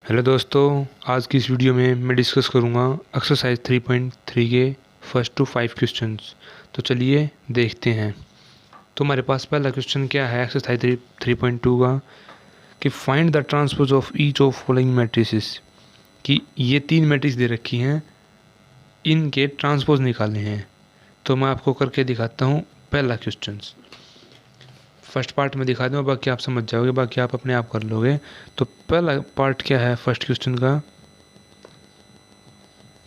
Hello दोस्तों, आज की इस वीडियो में मैं डिस्कस करूंगा एक्सरसाइज 3.3 के फर्स्ट टू 5 क्वेश्चंस। तो चलिए देखते हैं। तो हमारे पास पहला क्वेश्चन क्या है एक्सरसाइज 3.2 का कि find the transpose of each of following matrices. कि ये 3 मैट्रिक्स दे रखी हैं, इनके ट्रांसपोज निकालने हैं। तो मैं आपको करके दिखाता हूँ पहला क्वेश्चन। फर्स्ट पार्ट में दिखा दूँ, बाकी आप समझ जाओगे, बाकी आप अपने आप कर लोगे। तो पहला पार्ट क्या है फर्स्ट क्वेश्चन का,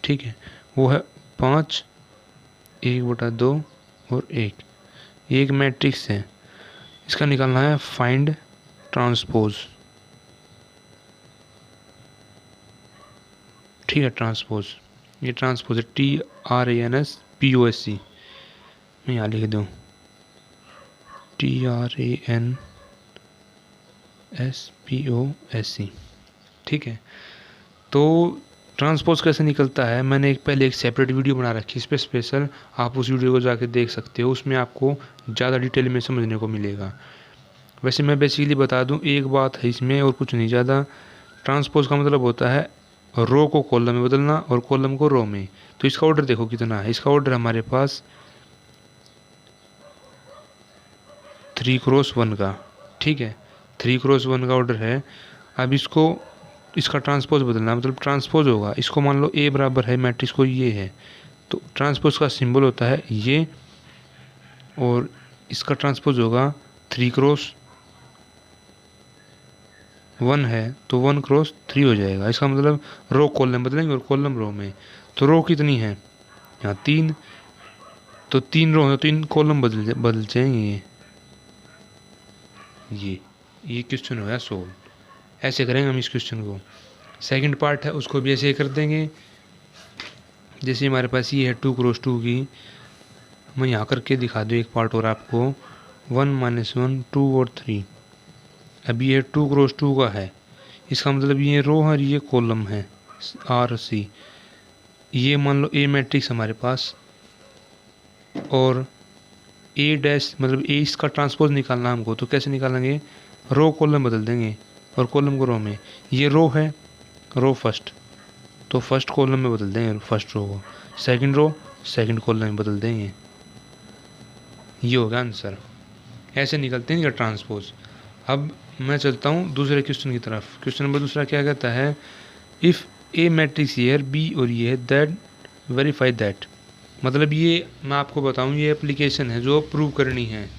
ठीक है, वो है 5, 1/2 और 1। ये एक मैट्रिक्स है, इसका निकालना है फाइंड ट्रांसपोज। ठीक है, ट्रांसपोज, ये ट्रांसपोज है TRANSPOSC। मैं यहाँ लिख दूँ TRANSPOSC। ठीक है, तो ट्रांसपोज कैसे निकलता है, मैंने पहले एक सेपरेट वीडियो बना रखी है इस पर स्पेशल, आप उस वीडियो को जाके देख सकते हो, उसमें आपको ज़्यादा डिटेल में समझने को मिलेगा। वैसे मैं बेसिकली बता दूं, एक बात है इसमें और कुछ नहीं ज़्यादा। ट्रांसपोज का मतलब होता है रो को कॉलम में बदलना और कॉलम को रो में। तो इसका ऑर्डर देखो कितना है, इसका ऑर्डर हमारे पास 3x1 का। ठीक है, 3x1 का ऑर्डर है। अब इसका ट्रांसपोज बदलना, मतलब ट्रांसपोज होगा, इसको मान लो ए बराबर है मैट्रिक्स को ये है, तो ट्रांसपोज का सिंबल होता है ये, और इसका ट्रांसपोज होगा 3x1 है तो 1x3 हो जाएगा। इसका मतलब रो कॉलम बदलेंगे और कॉलम रो में। तो रो कितनी है यहाँ 3, तो 3 रो है तो 3 कॉलम बदल जाएंगे। ये क्वेश्चन हो गया सोल्व। ऐसे करेंगे हम इस क्वेश्चन को। सेकंड पार्ट है उसको भी ऐसे कर देंगे। जैसे हमारे पास ये है 2x2 की, मैं यहाँ करके दिखा दूँ एक पार्ट और आपको। 1 - 1 2 और 3। अब ये 2x2 का है, इसका मतलब ये रो है और ये कॉलम है RC। ये मान लो ए मैट्रिक्स हमारे पास, और ए डैश मतलब ए, इसका ट्रांसपोज निकालना हमको, तो कैसे निकालेंगे, रो कॉलम बदल देंगे और कॉलम को रो में। ये रो है, रो फर्स्ट, तो फर्स्ट कॉलम में बदल देंगे फर्स्ट रो को, सेकंड रो सेकंड कॉलम में बदल देंगे। ये होगा आंसर। ऐसे निकलते हैं ट्रांसपोज। अब मैं चलता हूँ दूसरे क्वेश्चन की तरफ। क्वेश्चन नंबर दूसरा क्या कहता है, इफ़ ए मैट्रिक्स ईयर बी और ये है दैट वेरीफाई दैट। मतलब ये मैं आपको बताऊँ, ये एप्लीकेशन है जो प्रूव करनी है।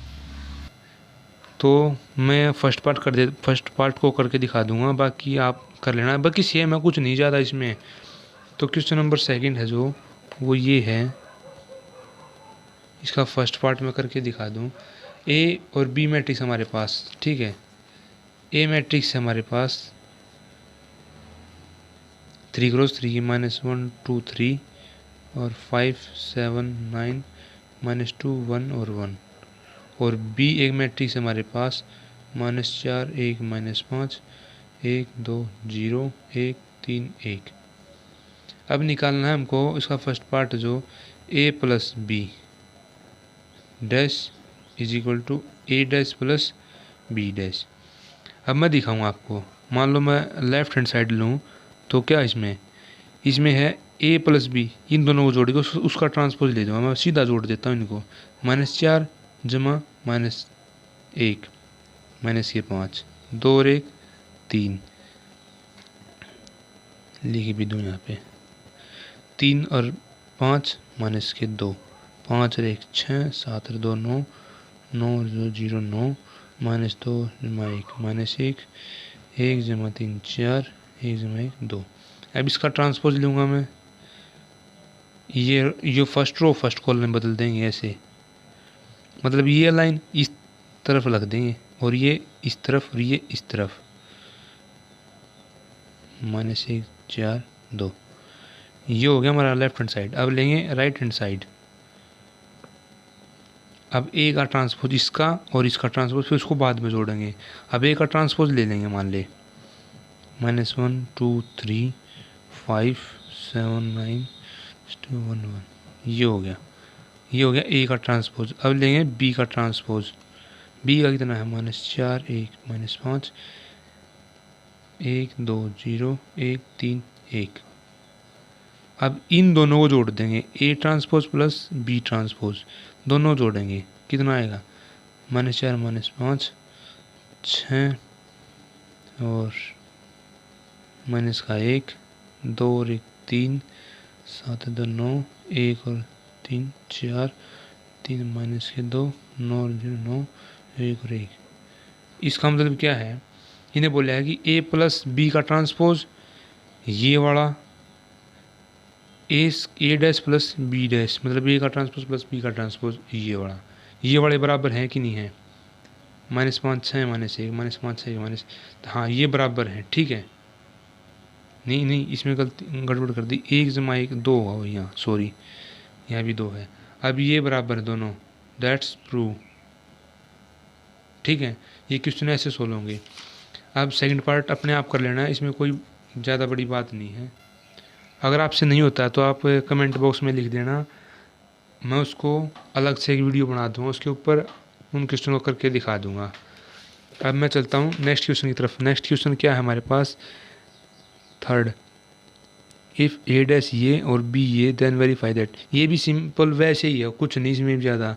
तो मैं फर्स्ट पार्ट को करके दिखा दूंगा, बाकी आप कर लेना, बाकी सेम है, कुछ नहीं ज़्यादा इसमें। तो क्वेश्चन नंबर सेकंड है जो, वो ये है, इसका फर्स्ट पार्ट मैं करके दिखा दूं। ए और बी मैट्रिक्स हमारे पास, ठीक है, ए मैट्रिक्स है हमारे पास 3x3 -1 2 3 और 5 7 9 -2 1 और 1। और बी एक मैट्रिक्स है हमारे पास -4 1 -5 1 2 0 1 3 1। अब निकालना है हमको इसका फर्स्ट पार्ट जो a + b dash = a dash + b dash. अब मैं दिखाऊंगा आपको, मान लो मैं लेफ्ट हैंड साइड लूँ, तो क्या इसमें है a + b, इन दोनों को जोड़ के उसका ट्रांसपोज ले दूँगा। मैं सीधा जोड़ देता हूँ इनको, -4 जमा -1 ये 5 2 और 1 3 लिख भी दूँ यहाँ पे, 3 और 5 -2 5 और 1 6 7 और 2 9 9 और 2 0 9 -2 जमा 1 -1 1 जमा 3 4 1 जमा 1 2। अब इसका ट्रांसपोज लूँगा मैं, ये फर्स्ट रो फर्स्ट कॉलम में बदल देंगे ऐसे, मतलब ये लाइन इस तरफ रख देंगे और ये इस तरफ और ये इस तरफ, -1 4 2। ये हो गया हमारा लेफ्ट हैंड साइड। अब लेंगे राइट हैंड साइड। अब ए का ट्रांसपोज इसका और इसका ट्रांसपोज, फिर उसको बाद में जोड़ेंगे। अब ए का ट्रांसपोज ले लेंगे, मान ले -1 2 3 5 7 9 2 1 1। ये हो गया ए का ट्रांसपोज। अब लेंगे बी का ट्रांसपोज। बी का कितना है, -4 1 -5 1 2 0 1 3 1। अब इन दोनों को जोड़ देंगे, A transpose plus B transpose, दोनों जोड़ेंगे, कितना आएगा -4 -5 6 और माइनस का 1 2 और 1 3 7 2 9 1 और 3 4 3 माइनस के 2 9 और 0 9 1 और 1। इसका मतलब क्या है, इन्हें बोला है कि ए प्लस बी का ट्रांसपोज ये वाला ए डैश प्लस बी डैश, मतलब ए का ट्रांसपोज प्लस बी का ट्रांसपोज ये वाले बराबर हैं कि नहीं है, -5 6 -1 -5 6 माइनस, हाँ ये बराबर है, ठीक है। नहीं इसमें गलती गड़बड़ कर दी, 1 जमा 1 2 होगा यहाँ, सॉरी यहाँ भी 2 है। अब ये बराबर है दोनों, दैट्स प्रूव, ठीक है। ये क्वेश्चन ऐसे सोल्व होंगे। अब सेकंड पार्ट अपने आप कर लेना है, इसमें कोई ज़्यादा बड़ी बात नहीं है। अगर आपसे नहीं होता है तो आप कमेंट बॉक्स में लिख देना, मैं उसको अलग से एक वीडियो बना दूँगा, उसके ऊपर उन क्वेश्चन को करके दिखा दूँगा। अब मैं चलता हूँ नेक्स्ट क्वेश्चन की तरफ। नेक्स्ट क्वेश्चन क्या है हमारे पास, थर्ड, इफ़ ए डैश ये और बी ये देन वेरीफाई दैट। ये भी सिंपल वैसे ही है, कुछ नहीं इसमें ज़्यादा।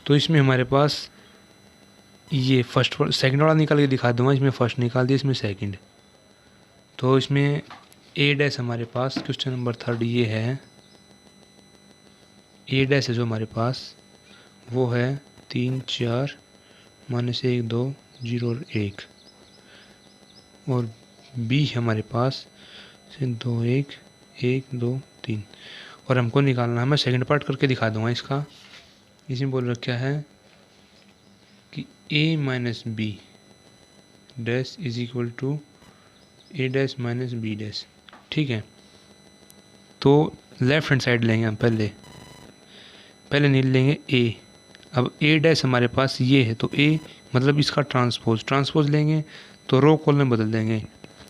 तो इसमें हमारे पास ये फर्स्ट सेकंड वाला निकाल के दिखा दूंगा, इसमें फर्स्ट निकाल दिया, इसमें सेकंड। तो इसमें ए डैश हमारे पास क्वेश्चन नंबर थर्ड ये है, ए डैश है जो हमारे पास वो है 3 4 -1 2 0 और 1, और बी हमारे पास 2 1 1 2 3, और हमको निकालना है, मैं सेकंड पार्ट करके दिखा दूंगा इसका। इसमें बोल रखा है कि a minus B dash is equal to A dash minus B dash, ठीक है। तो लेफ्ट हैंड साइड लेंगे हम, पहले नहीं लेंगे a। अब a डैश हमारे पास ये है, तो a मतलब इसका ट्रांसपोज लेंगे, तो रो कॉलम बदल देंगे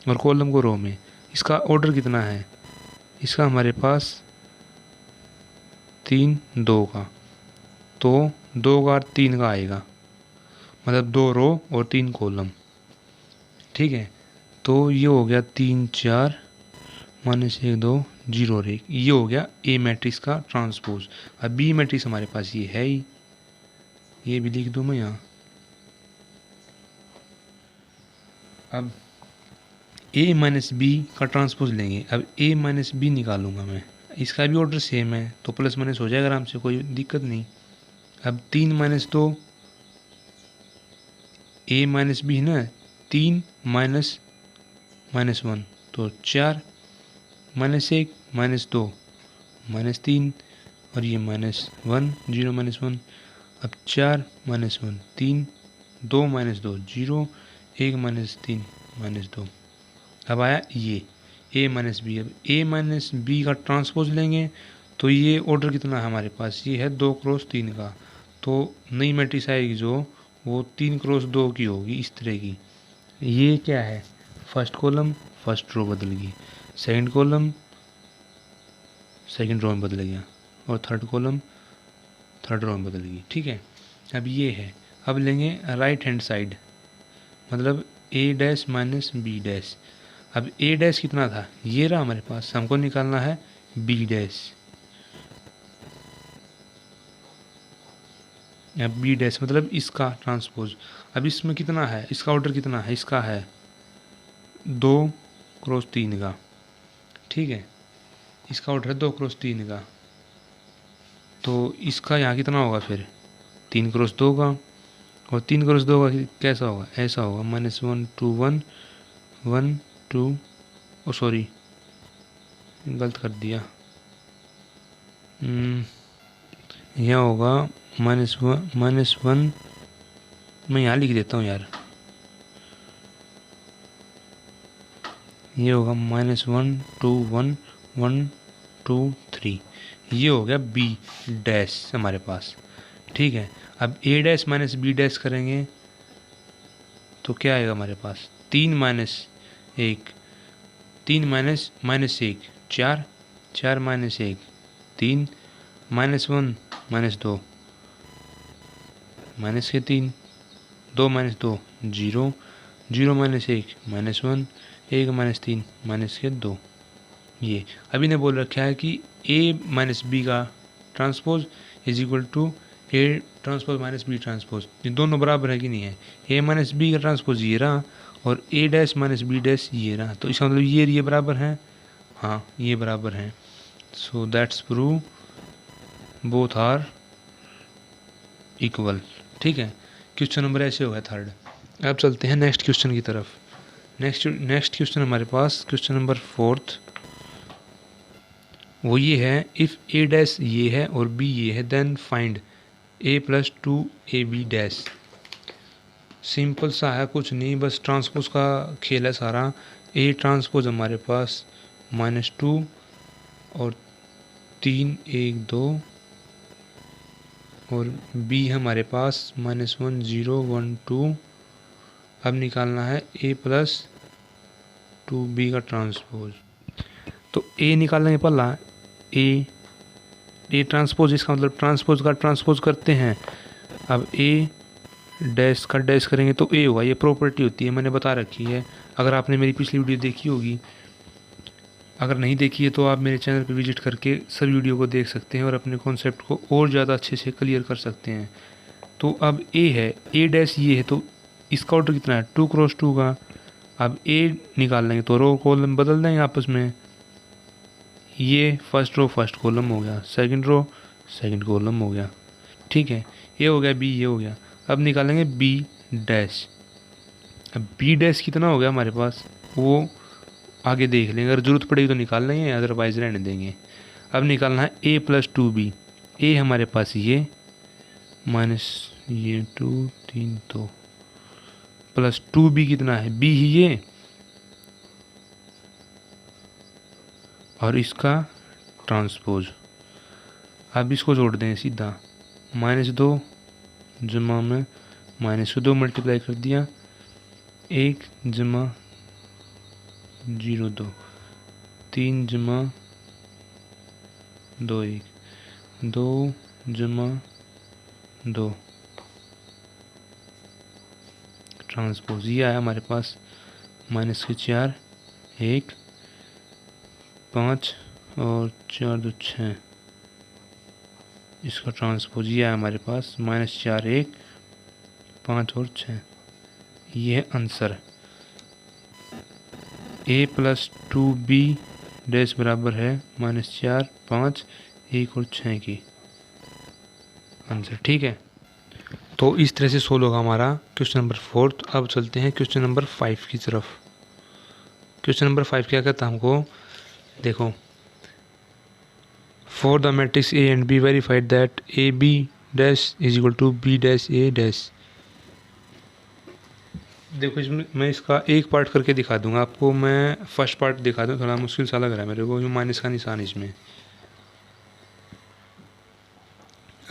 और कॉलम को रो में। इसका ऑर्डर कितना है, इसका हमारे पास 3 2 का, तो 2 का 3 का आएगा, मतलब 2 रो और 3 कॉलम, ठीक है। तो ये हो गया 3 4 -1 2 0 और 1, ये हो गया ए मैट्रिक्स का ट्रांसपोज। अब बी मैट्रिक्स हमारे पास ये है ही, ये भी लिख दूँ मैं यहाँ। अब ए माइनस बी का ट्रांसपोज लेंगे, अब ए माइनस बी निकालूंगा मैं, इसका भी ऑर्डर सेम है, तो प्लस माइनस हो जाएगा आराम से, कोई दिक्कत नहीं। अब 3 -2 ए माइनस बी है ना, 3 -1 तो 4 -1 -2 -3 और ये -1 0 -1। अब 4 -1 3 2 -2 0 1 -3 -2। अब आया ये a माइनस बी। अब a माइनस बी का ट्रांसपोज लेंगे, तो ये ऑर्डर कितना है हमारे पास, ये है 2 क्रॉस 3 का। तो नई मैट्रिक्स आएगी जो, वो 3 क्रॉस 2 की होगी, इस तरह की। ये क्या है, फर्स्ट कॉलम फर्स्ट रो बदल गई, सेकंड कॉलम सेकंड रो में बदल गया, और थर्ड कॉलम थर्ड रो में बदल गई, ठीक है। अब ये है, अब लेंगे राइट हैंड साइड, मतलब a dash minus B dash. अब a डैश कितना था, ये रहा हमारे पास, हमको निकालना है b डैश। अब b डैश मतलब इसका ट्रांसपोज। अब इसमें कितना है, इसका ऑर्डर कितना है, इसका है 2 क्रॉस 3 का, ठीक है। इसका ऑर्डर है 2 क्रॉस 3 का, तो इसका यहाँ कितना होगा फिर 3 क्रॉस 2 का, और 3 क्रॉस 2 का कैसा होगा, ऐसा होगा -1 2 1 1 2, ओ सॉरी गलत कर दिया, यहाँ होगा -1 मैं यहाँ लिख देता हूँ यार, ये होगा -1 2 1 1 2 3, ये हो गया बी डैश हमारे पास, ठीक है। अब a dash minus B dash करेंगे तो क्या आएगा हमारे पास, 3 -1 3 -1 4 4 -1 3 -1 -2 -3 2 -2 0 0 माइनस 1 माइनस 1, 1 माइनस 3 माइनस के 2। ये अभी ने बोल रखा है कि ए माइनस बी का transpose is equal to A transpose minus B transpose. ये दोनों बराबर है कि नहीं है। ए माइनस बी का ट्रांसपोज ये रहा और A dash minus B dash ये रहा, तो इसका मतलब ये बराबर हैं। हाँ, ये बराबर हैं। So that's prove both are equal. ठीक है, क्वेश्चन नंबर ऐसे हो गया थर्ड। अब चलते हैं नेक्स्ट क्वेश्चन की तरफ। नेक्स्ट क्वेश्चन हमारे पास क्वेश्चन नंबर फोर्थ, वो ये है, इफ़ ए डैश ये है और बी ये है देन फाइंड ए प्लस 2ab डैश। सिंपल सा है, कुछ नहीं, बस ट्रांसपोज का खेल है सारा। ए ट्रांसपोज हमारे पास -2 और 3 1 2 और बी हमारे पास -1 0 1 2। अब निकालना है ए प्लस 2b का ट्रांसपोज। तो ए निकालेंगे पहला, ए ट्रांसपोज, इसका मतलब ट्रांसपोज का ट्रांसपोज करते हैं। अब ए डैश का डैश करेंगे तो ए होगा, ये प्रॉपर्टी होती है, मैंने बता रखी है। अगर आपने मेरी पिछली वीडियो देखी होगी, अगर नहीं देखी है तो आप मेरे चैनल पर विजिट करके सभी वीडियो को देख सकते हैं और अपने कॉन्सेप्ट को और ज़्यादा अच्छे से क्लियर कर सकते हैं। तो अब ए है, ए डैश ये है, तो इसका ऑर्डर कितना है 2 क्रॉस 2 का। अब ए निकाल लेंगे तो रो कॉलम बदल देंगे आपस में। ये फर्स्ट रो फर्स्ट कॉलम हो गया, सेकंड रो सेकंड कॉलम हो गया। ठीक है, ये हो गया बी, ये हो गया। अब निकालेंगे बी डैश। अब बी डैश कितना हो गया हमारे पास, वो आगे देख लेंगे, अगर ज़रूरत पड़ेगी तो निकाल लेंगे, अदरवाइज रहने देंगे। अब निकालना है ए प्लस 2b। ए हमारे पास ये माइनस ये 2 3 2 प्लस 2b कितना है, बी ही ये और इसका ट्रांसपोज। अब इसको जोड़ दें सीधा, -2 जमा में -2 मल्टीप्लाई कर दिया, 1 जमा 0 2 3 जमा 2 1 2 जमा 2 ट्रांसपोज। ये आया हमारे पास -4 1 5 और 4 2 6, इसका ट्रांसपोज। ये आया हमारे पास -4 1 5 और 6। ये है आंसर। ए प्लस 2b डैश बराबर है -4 5 1 और 6 की आंसर। ठीक है, तो इस तरह से सोल्व होगा हमारा क्वेश्चन नंबर 4। अब चलते हैं क्वेश्चन नंबर 5 की तरफ। क्वेश्चन नंबर 5 क्या कहता है हमको, देखो, for the matrix A and B verified that A B dash is equal to B dash A dash. देखो, इसमें मैं इसका एक पार्ट करके दिखा दूंगा आपको। मैं फर्स्ट पार्ट दिखा दूँ, थोड़ा मुश्किल सा लग रहा है मेरे को, माइनस का निशान इसमें।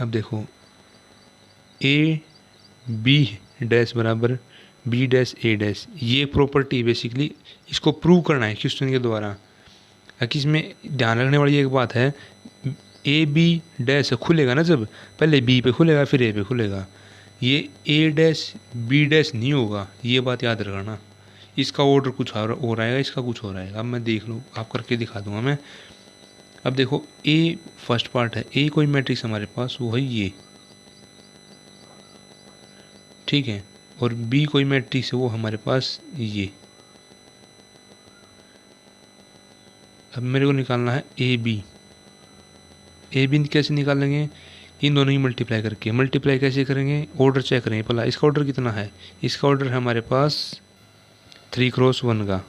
अब देखो, ए बी डैश बराबर बी डैश ए डैश, ये प्रॉपर्टी बेसिकली इसको प्रूव करना है क्वेश्चन के द्वारा। कि इसमें ध्यान रखने वाली एक बात है, ए बी डैश खुलेगा ना, जब पहले बी पे खुलेगा फिर ए पे खुलेगा। ये ए डैश बी डैश नहीं होगा, ये बात याद रखना। इसका ऑर्डर कुछ और आएगा, इसका कुछ और आएगा। अब मैं देख लूँ, आप करके दिखा दूंगा मैं। अब देखो, ए फर्स्ट पार्ट है, ए कोई मैट्रिक्स हमारे पास वो है ये, ठीक है, और बी कोई मैट्रिक्स है वो हमारे पास ये। अब मेरे को निकालना है ए बी। ए बी कैसे निकालेंगे, इन दोनों ही मल्टीप्लाई करके। मल्टीप्लाई कैसे करेंगे, ऑर्डर चेक करेंगे पहला। इसका ऑर्डर कितना है, इसका ऑर्डर है हमारे पास 3 क्रॉस 1 का,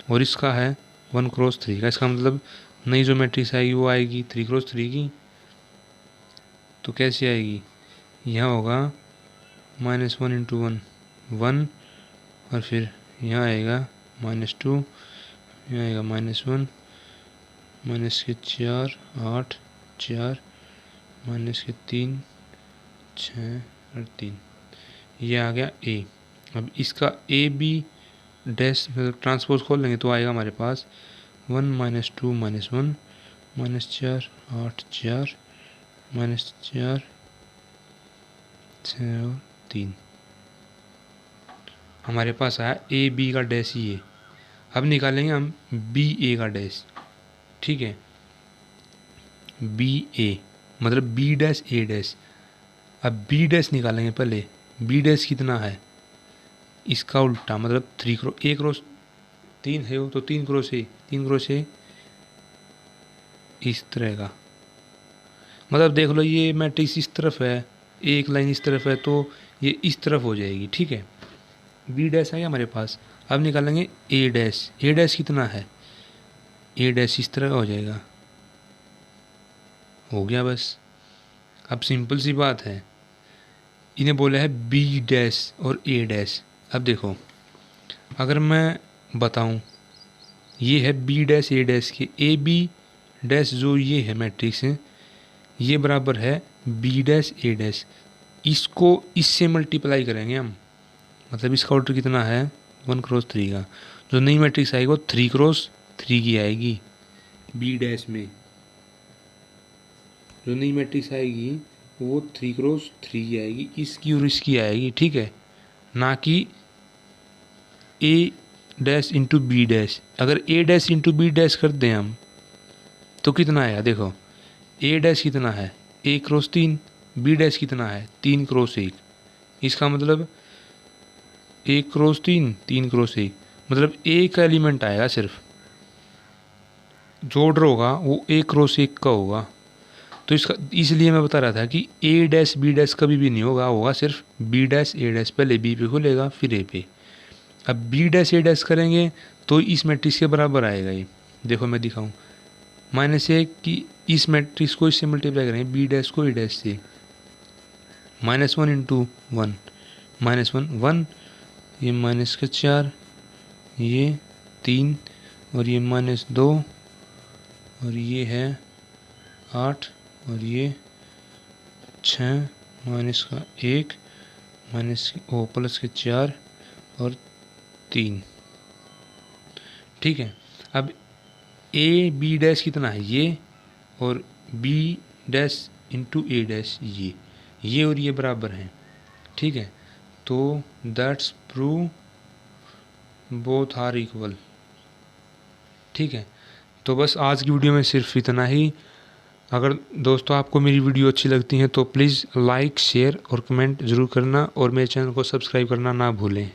और इसका है 1 क्रॉस 3 का। इसका मतलब नई जो मैट्रिक्स आएगी वो आएगी 3 क्रॉस 3 की। तो कैसे आएगी, यहाँ होगा -1 × 1 1, और फिर यहाँ आएगा -2, यहाँ आएगा -1 -4 8 4 -3 6 और 3, ये आ गया ए। अब इसका ए बी डैश मतलब ट्रांसपोज खोल लेंगे तो आएगा हमारे पास 1 -2 -1 -4 8 4 -4 6 और 3। हमारे पास आया ए बी का डैश ये। अब निकालेंगे हम बी ए का डैश, ठीक है, बी ए मतलब बी डैश ए डैश। अब बी डैश निकालेंगे पहले, बी डैश कितना है, इसका उल्टा मतलब 3 क्रॉस ए क्रॉस 3 है वो, तो 3 क्रॉस ए, 3 क्रॉस ए इस तरह का, मतलब देख लो ये मैट्रिक्स इस तरफ है, एक लाइन इस तरफ है, तो ये इस तरफ हो जाएगी, ठीक है। बी डैश है हमारे पास। अब निकालेंगे ए डैश, ए डैश कितना है, ए डैश इस तरह का हो जाएगा, हो गया बस। अब सिंपल सी बात है, इन्हें बोला है बी डैश और ए डैश। अब देखो अगर मैं बताऊं ये है बी डैश ए डैश के, ए बी डैश जो ये है मैट्रिक्स है, ये बराबर है बी डैश ए डैश। इसको इससे मल्टीप्लाई करेंगे हम, मतलब इसका ऑर्डर कितना है 1 क्रॉस 3 का। जो नई मैट्रिक्स आएगी वो 3 क्रॉस 3 की आएगी बी डैश में, जो नई मैट्रिक्स आएगी वो 3 क्रॉस 3 की आएगी, इसकी और इसकी आएगी, ठीक है, ना कि ए डैश इंटू बी डैश। अगर ए डैश इंटू बी डैश कर दें हम तो कितना आएगा, देखो ए डैश कितना है 1 क्रॉस 3, बी डैश कितना है 3 क्रॉस 1, इसका मतलब 1 क्रॉस 3, 3 क्रॉस 1, मतलब एक एलिमेंट आएगा सिर्फ, जो ऑर्डर होगा वो 1 क्रॉस 1 का होगा। तो इसका इसलिए मैं बता रहा था कि ए डैश बी डैश कभी भी नहीं होगा, होगा सिर्फ बी डैश ए डैश, पहले बी पे खुलेगा फिर ए पे। अब बी डैश ए डैश करेंगे तो इस मैट्रिक्स के बराबर आएगा ये, देखो मैं दिखाऊं, -1 कि इस मैट्रिक्स को इससे मल्टीप्लाई करेंगे बी डैश को ए डैश से, -1 इंटू 1, -1 1, ये -4, ये 3 और ये -2 और ये है 8 और ये 6 -1 प्लस के 4 और 3, ठीक है। अब ए बी डैश कितना है ये, और B dash into A dash ये और ये बराबर हैं, ठीक है। तो that's prove both are equal, ठीक है। तो बस आज की वीडियो में सिर्फ इतना ही। अगर दोस्तों आपको मेरी वीडियो अच्छी लगती है तो प्लीज़ लाइक शेयर और कमेंट ज़रूर करना, और मेरे चैनल को सब्सक्राइब करना ना भूलें।